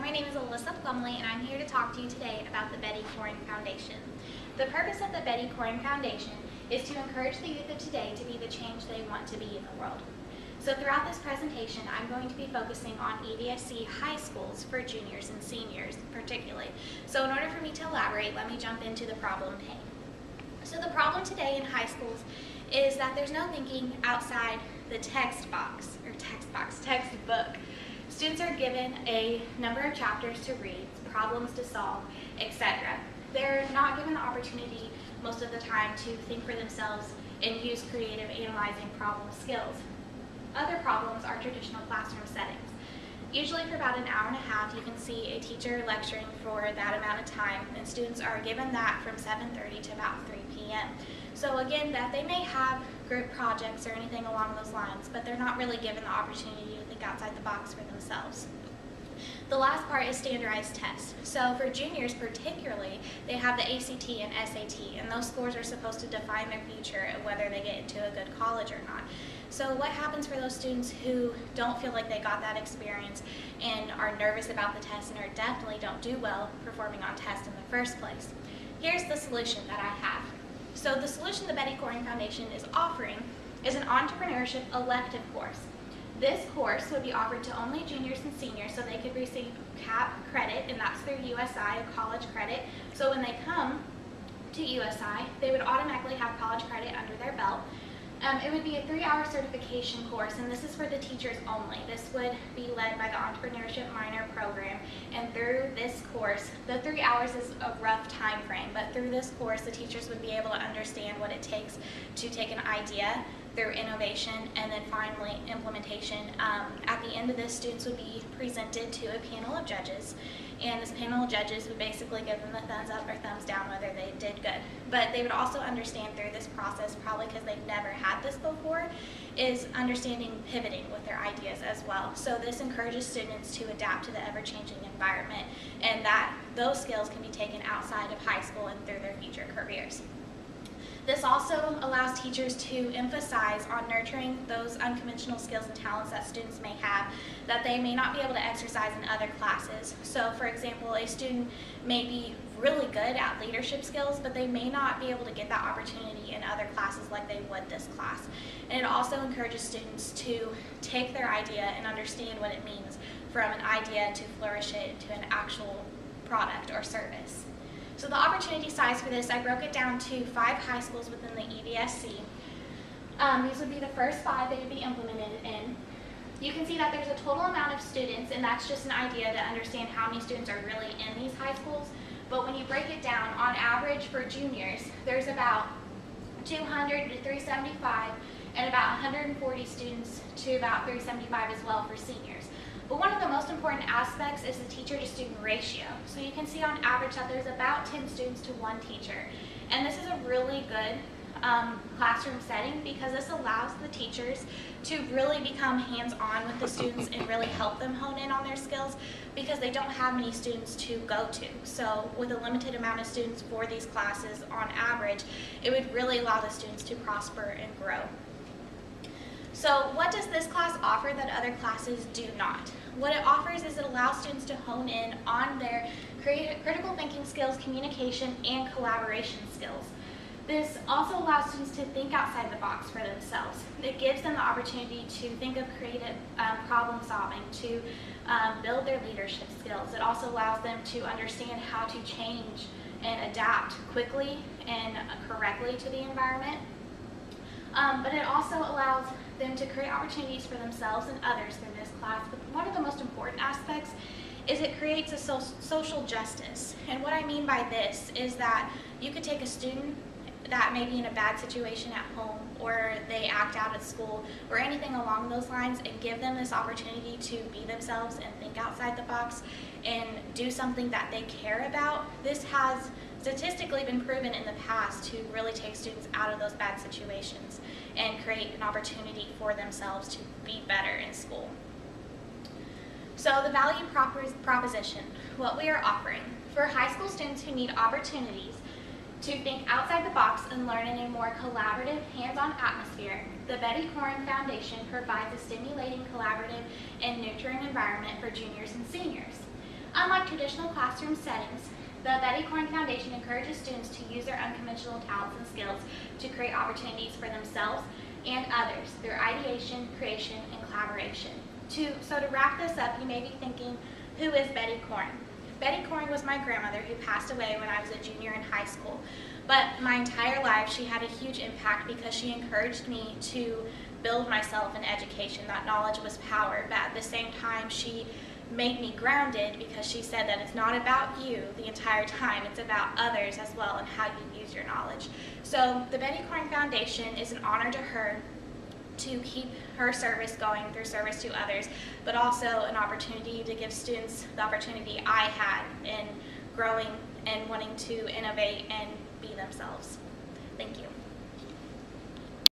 My name is Alyssa Plumlee, and I'm here to talk to you today about the Betty Coring Foundation. The purpose of the Betty Coring Foundation is to encourage the youth of today to be the change they want to be in the world. So throughout this presentation, I'm going to be focusing on EVSC high schools for juniors and seniors particularly. So in order for me to eboraate, let me jump into the problem pane. So the problem today in high schools is that there's no thinking outside the textbook. Students are given a number of chapters to read, problems to solve, etc. They're not given the opportunity most of the time to think for themselves and use creative analyzing problem skills. Other problems are traditional classroom settings. Usually for about an hour and a half, you can see a teacher lecturing for that amount of time, and students are given that from 7:30 to about 3 p.m. So again, that they may have group projects or anything along those lines, but they're not really given the opportunity to think outside the box for themselves. The last part is standardized tests. So for juniors particularly, they have the ACT and SAT, and those scores are supposed to define their future and whether they get into a good college or not. So what happens for those students who don't feel like they got that experience and are nervous about the test and definitely don't do well performing on tests in the first place? Here's the solution that I have. So the solution the Betty Coring Foundation is offering is an entrepreneurship elective course. This course would be offered to only juniors and seniors so they could receive CAP credit, and that's through USI, a college credit. So when they come to USI, they would automatically have college credit under their belt. It would be a 3-hour certification course, and this is for the teachers only. This would be led by the Entrepreneurship Minor Program, and through this course, the 3 hours is a rough time frame, but through this course, the teachers would be able to understand what it takes to take an idea through innovation and then finally implementation. At the end of this, students would be presented to a panel of judges, and this panel of judges would basically give them a thumbs up or thumbs down whether they did good. But they would also understand through this process, probably because they've never had this before, is understanding pivoting with their ideas as well. So this encourages students to adapt to the ever-changing environment, and that those skills can be taken outside of high school and through their future careers. This also allows teachers to emphasize on nurturing those unconventional skills and talents that students may have that they may not be able to exercise in other classes. So for example, a student may be really good at leadership skills, but they may not be able to get that opportunity in other classes like they would this class. And it also encourages students to take their idea and understand what it means from an idea to flourish it into an actual product or service. So the opportunity size for this, I broke it down to 5 high schools within the EVSC. These would be the first 5 they would be implemented in. You can see that there's a total amount of students, and that's just an idea to understand how many students are really in these high schools. But when you break it down, on average for juniors, there's about 200 to 375, and about 140 students to about 375 as well for seniors. But one of the most important aspects is the teacher-to-student ratio. So you can see on average that there's about 10 students to 1 teacher. And this is a really good classroom setting because this allows the teachers to really become hands-on with the students and really help them hone in on their skills because they don't have many students to go to. So with a limited amount of students for these classes on average, it would really allow the students to prosper and grow. So what does this class offer that other classes do not? What it offers is it allows students to hone in on their critical thinking skills, communication, and collaboration skills. This also allows students to think outside the box for themselves. It gives them the opportunity to think of creative problem solving, to build their leadership skills. It also allows them to understand how to change and adapt quickly and correctly to the environment. But it also allows them to create opportunities for themselves and others through this class. But one of the most important aspects is it creates a social justice. And what I mean by this is that you could take a student that may be in a bad situation at home, or they act out at school, or anything along those lines, and give them this opportunity to be themselves and think outside the box and do something that they care about. This has statistically been proven in the past to really take students out of those bad situations and create an opportunity for themselves to be better in school. So the value proposition, what we are offering for high school students who need opportunities to think outside the box and learn in a more collaborative, hands-on atmosphere, the Betty Coring Foundation provides a stimulating, collaborative, and nurturing environment for juniors and seniors. Unlike traditional classroom settings, the Betty Corn Foundation encourages students to use their unconventional talents and skills to create opportunities for themselves and others through ideation, creation, and collaboration. So to wrap this up, you may be thinking, who is Betty Corn? Betty Corn was my grandmother who passed away when I was a junior in high school. But my entire life, she had a huge impact because she encouraged me to build myself in education. That knowledge was power, but at the same time, she made me grounded because she said that it's not about you the entire time, it's about others as well and how you use your knowledge. So the Betty Corn Foundation is an honor to her to keep her service going through service to others, but also an opportunity to give students the opportunity I had in growing and wanting to innovate and be themselves. Thank you.